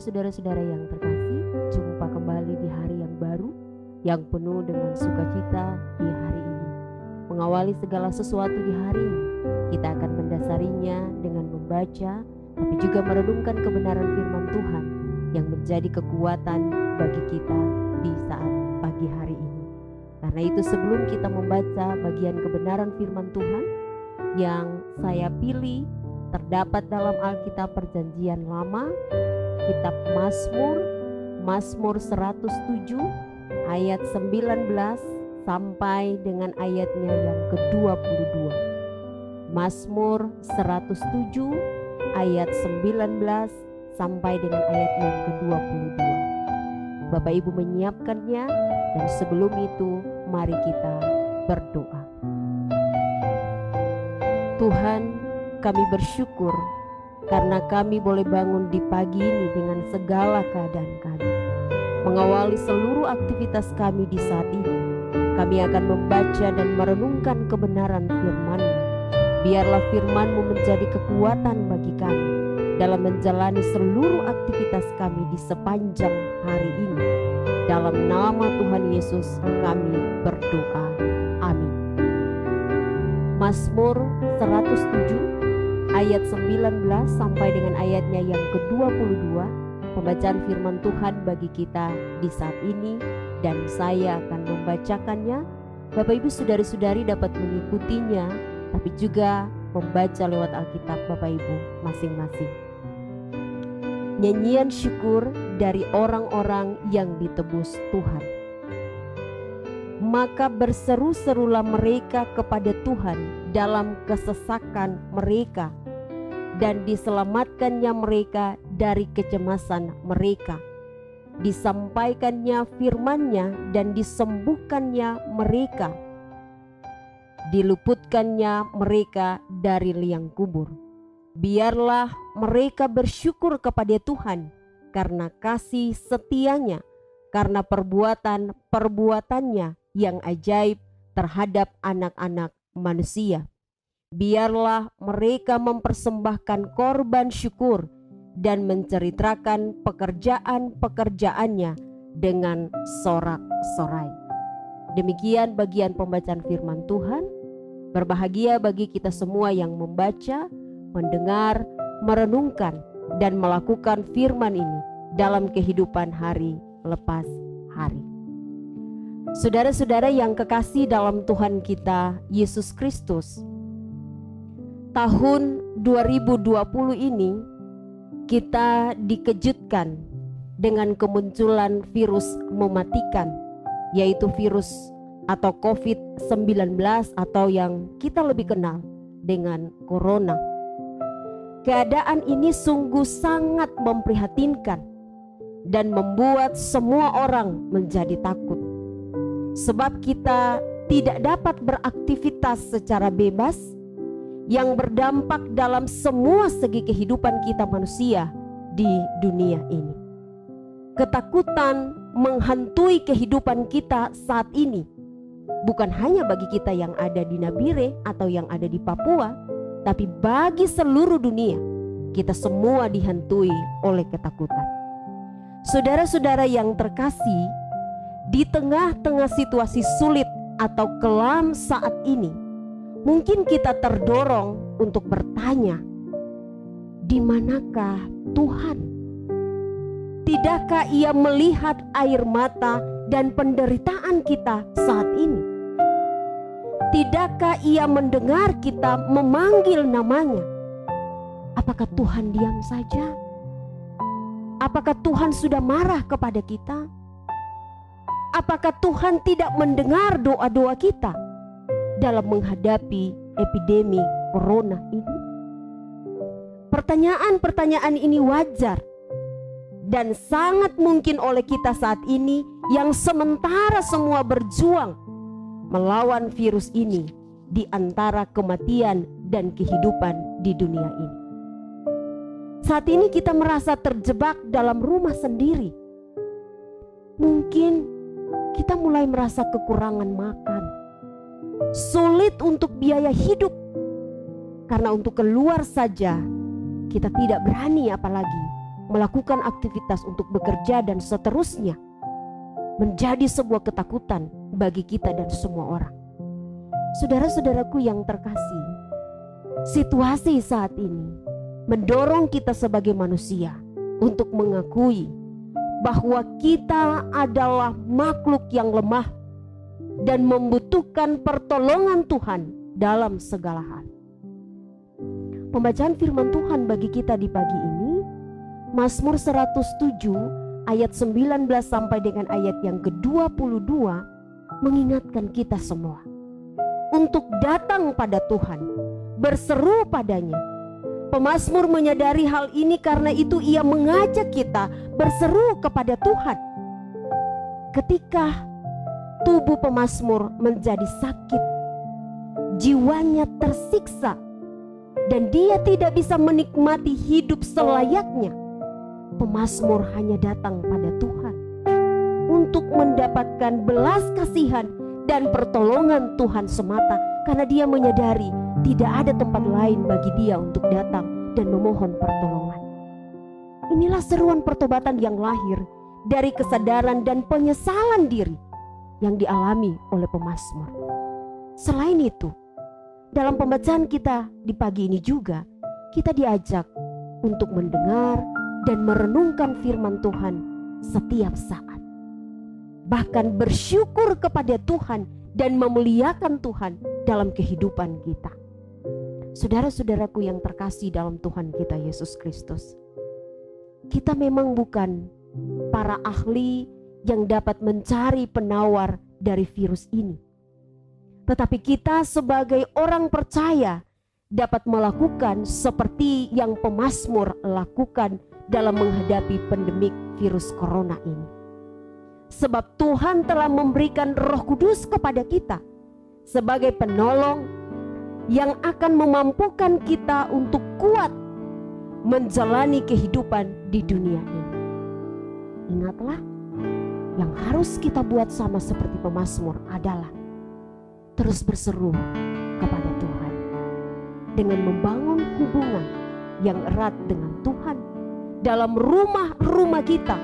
saudara-saudara yang terkasih, jumpa kembali di hari yang baru, yang penuh dengan sukacita di hari ini. Mengawali segala sesuatu di hari ini, kita akan mendasarinya dengan membaca, tapi juga merenungkan kebenaran firman Tuhan yang menjadi kekuatan bagi kita di saat pagi hari ini. Karena itu sebelum kita membaca bagian kebenaran firman Tuhan yang saya pilih terdapat dalam Alkitab Perjanjian Lama, kitab Mazmur 107 ayat 19 sampai dengan ayatnya yang ke-22. Mazmur 107 ayat 19 sampai dengan ayat yang ke-22. Bapak Ibu menyiapkannya, dan sebelum itu mari kita berdoa. Tuhan, kami bersyukur karena kami boleh bangun di pagi ini dengan segala keadaan kami. Mengawali seluruh aktivitas kami di saat ini, kami akan membaca dan merenungkan kebenaran firman-Mu. Biarlah firman-Mu menjadi kekuatan bagi kami dalam menjalani seluruh aktivitas kami di sepanjang hari ini. Dalam nama Tuhan Yesus kami berdoa. Amin. Mazmur 107 ayat 19 sampai dengan ayatnya yang ke-22, pembacaan firman Tuhan bagi kita di saat ini, dan saya akan membacakannya. Bapak Ibu saudari-saudari dapat mengikutinya, tapi juga membaca lewat Alkitab Bapak Ibu masing-masing. Nyanyian syukur dari orang-orang yang ditebus Tuhan. Maka berseru-serulah mereka kepada Tuhan dalam kesesakan mereka, dan diselamatkannya mereka dari kecemasan mereka. Disampaikannya firman-Nya dan disembuhkannya mereka. Diluputkannya mereka dari liang kubur. Biarlah mereka bersyukur kepada Tuhan karena kasih setia-Nya, karena perbuatan-perbuatannya yang ajaib terhadap anak-anak manusia. Biarlah mereka mempersembahkan korban syukur dan menceritakan pekerjaan-pekerjaannya dengan sorak-sorai. Demikian bagian pembacaan firman Tuhan. Berbahagia bagi kita semua yang membaca, mendengar, merenungkan, dan melakukan firman ini dalam kehidupan hari lepas hari. Saudara-saudara yang kekasih dalam Tuhan kita Yesus Kristus, tahun 2020 ini kita dikejutkan dengan kemunculan virus mematikan, yaitu virus atau COVID-19 atau yang kita lebih kenal dengan Corona. Keadaan ini sungguh sangat memprihatinkan dan membuat semua orang menjadi takut, sebab kita tidak dapat beraktivitas secara bebas yang berdampak dalam semua segi kehidupan kita manusia di dunia ini. Ketakutan menghantui kehidupan kita saat ini, bukan hanya bagi kita yang ada di Nabire atau yang ada di Papua, tapi bagi seluruh dunia. Kita semua dihantui oleh ketakutan. Saudara-saudara yang terkasih, di tengah-tengah situasi sulit atau kelam saat ini, mungkin kita terdorong untuk bertanya, di manakah Tuhan? Tidakkah Ia melihat air mata dan penderitaan kita saat ini? Tidakkah Ia mendengar kita memanggil namanya? Apakah Tuhan diam saja? Apakah Tuhan sudah marah kepada kita? Apakah Tuhan tidak mendengar doa-doa kita dalam menghadapi epidemi Corona ini? Pertanyaan-pertanyaan ini wajar dan sangat mungkin oleh kita saat ini yang sementara semua berjuang melawan virus ini di antara kematian dan kehidupan di dunia ini. Saat ini kita merasa terjebak dalam rumah sendiri. Mungkin kita mulai merasa kekurangan makan, sulit untuk biaya hidup, karena untuk keluar saja kita tidak berani, apalagi melakukan aktivitas untuk bekerja dan seterusnya menjadi sebuah ketakutan bagi kita dan semua orang. Saudara-saudaraku yang terkasih, situasi saat ini mendorong kita sebagai manusia untuk mengakui bahwa kita adalah makhluk yang lemah dan membutuhkan pertolongan Tuhan dalam segala hal. Pembacaan firman Tuhan bagi kita di pagi ini, Mazmur 107 ayat 19 sampai dengan ayat yang ke-22 mengingatkan kita semua untuk datang pada Tuhan, berseru padanya. Pemazmur menyadari hal ini, karena itu ia mengajak kita berseru kepada Tuhan. Ketika tubuh pemazmur menjadi sakit, jiwanya tersiksa, dan dia tidak bisa menikmati hidup selayaknya, pemazmur hanya datang pada Tuhan untuk mendapatkan belas kasihan dan pertolongan Tuhan semata, karena dia menyadari tidak ada tempat lain bagi dia untuk datang dan memohon pertolongan. Inilah seruan pertobatan yang lahir dari kesadaran dan penyesalan diri yang dialami oleh pemazmur. Selain itu, dalam pembacaan kita di pagi ini juga, kita diajak untuk mendengar dan merenungkan firman Tuhan setiap saat. Bahkan bersyukur kepada Tuhan dan memuliakan Tuhan dalam kehidupan kita. Saudara-saudaraku yang terkasih dalam Tuhan kita Yesus Kristus, kita memang bukan para ahli yang dapat mencari penawar dari virus ini. Tetapi kita sebagai orang percaya dapat melakukan seperti yang pemazmur lakukan dalam menghadapi pandemik virus corona ini. Sebab Tuhan telah memberikan Roh Kudus kepada kita sebagai penolong yang akan memampukan kita untuk kuat menjalani kehidupan di dunia ini. Ingatlah, yang harus kita buat sama seperti pemazmur adalah terus berseru kepada Tuhan dengan membangun hubungan yang erat dengan Tuhan dalam rumah-rumah kita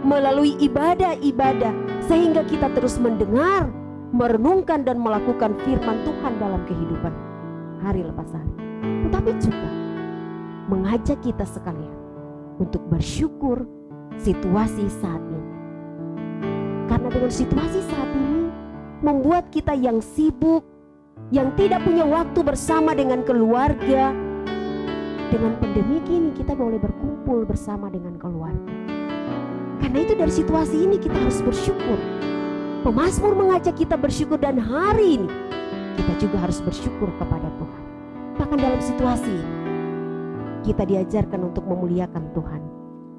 melalui ibadah-ibadah, sehingga kita terus mendengar, merenungkan dan melakukan firman Tuhan dalam kehidupan hari lepas hari. Tetapi juga mengajak kita sekalian untuk bersyukur situasi saat ini, karena dengan situasi saat ini membuat kita yang sibuk, yang tidak punya waktu bersama dengan keluarga. Dengan pandemi ini kita boleh berkumpul bersama dengan keluarga. Karena itu dari situasi ini kita harus bersyukur. Pemazmur mengajak kita bersyukur, dan hari ini kita juga harus bersyukur kepada Tuhan. Bahkan dalam situasi ini kita diajarkan untuk memuliakan Tuhan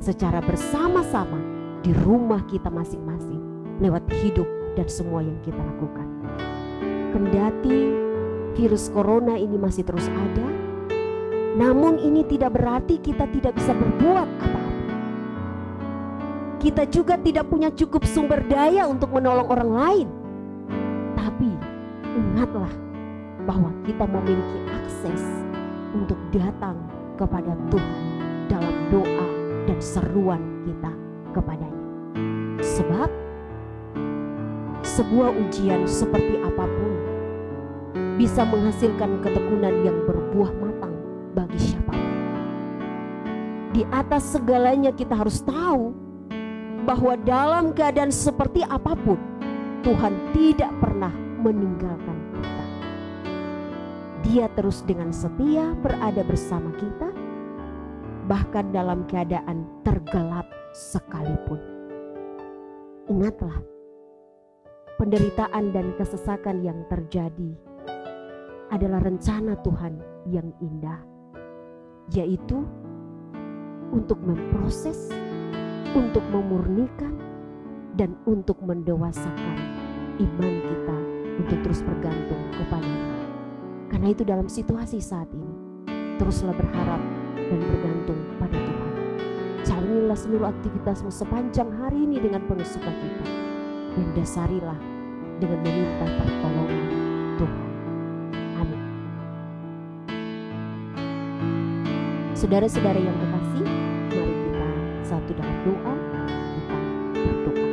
secara bersama-sama di rumah kita masing-masing lewat hidup dan semua yang kita lakukan. Kendati virus corona ini masih terus ada, namun ini tidak berarti kita tidak bisa berbuat apa-apa. Kita juga tidak punya cukup sumber daya untuk menolong orang lain. Tapi ingatlah bahwa kita memiliki akses untuk datang kepada Tuhan dalam doa dan seruan kita kepadanya. Sebab sebuah ujian seperti apapun bisa menghasilkan ketekunan yang berbuah matang bagi siapapun. Di atas segalanya kita harus tahu bahwa dalam keadaan seperti apapun Tuhan tidak pernah meninggalkan kita. Dia terus dengan setia berada bersama kita, bahkan dalam keadaan tergelap sekalipun. Ingatlah, penderitaan dan kesesakan yang terjadi adalah rencana Tuhan yang indah, yaitu untuk memproses, untuk memurnikan, dan untuk mendewasakan iman kita untuk terus bergantung kepada-Nya. Karena itu dalam situasi saat ini, teruslah berharap dan bergantung pada Tuhan. Jalanilah seluruh aktivitasmu sepanjang hari ini dengan penuh sukacita, dan dasarilah dengan meminta pertolongan Tuhan. Amin. Saudara-saudara yang terkasih, mari kita itu dalam doa kita berdoa.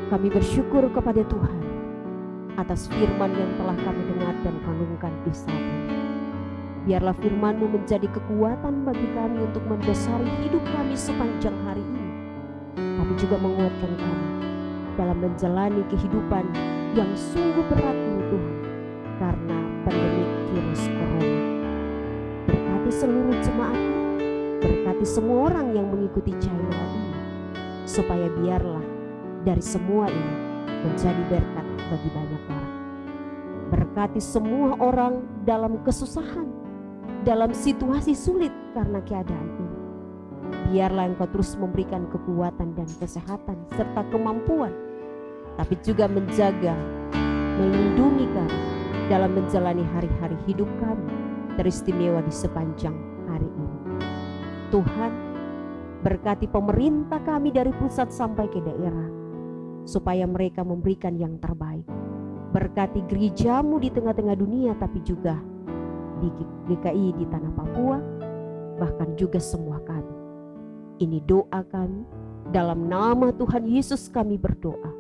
Kami bersyukur kepada Tuhan atas firman yang telah kami dengar dan renungkan di saat ini. Biarlah firman-Mu menjadi kekuatan bagi kami untuk mendasari hidup kami sepanjang hari ini. Kami juga menguatkan kami dalam menjalani kehidupan yang sungguh berat ini Tuhan, karena pandemi virus corona. Berkati seluruh jemaat, berkati semua orang yang mengikuti channel ini, supaya biarlah dari semua ini menjadi berkat bagi banyak orang. Berkati semua orang dalam kesusahan, dalam situasi sulit karena keadaan ini. Biarlah Engkau terus memberikan kekuatan dan kesehatan serta kemampuan, tapi juga menjaga, melindungi kami dalam menjalani hari-hari hidup kami teristimewa di sepanjang hari ini. Tuhan, berkati pemerintah kami dari pusat sampai ke daerah, supaya mereka memberikan yang terbaik. Berkati gereja-Mu di tengah-tengah dunia, tapi juga di GKI di tanah Papua, bahkan juga semua kami. Ini doa kami, dalam nama Tuhan Yesus kami berdoa,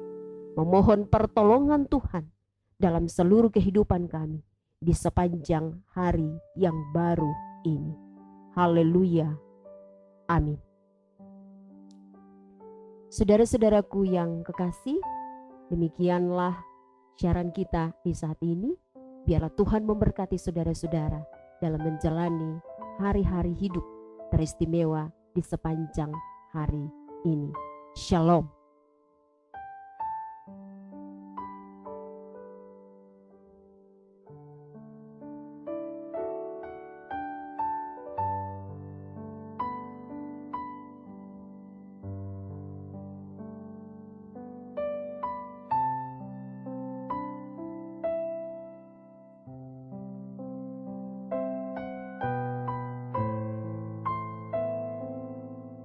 memohon pertolongan Tuhan dalam seluruh kehidupan kami di sepanjang hari yang baru ini. Haleluya, amin. Saudara-saudaraku yang kekasih, demikianlah siaran kita di saat ini. Biarlah Tuhan memberkati saudara-saudara dalam menjalani hari-hari hidup teristimewa di sepanjang hari ini. Shalom.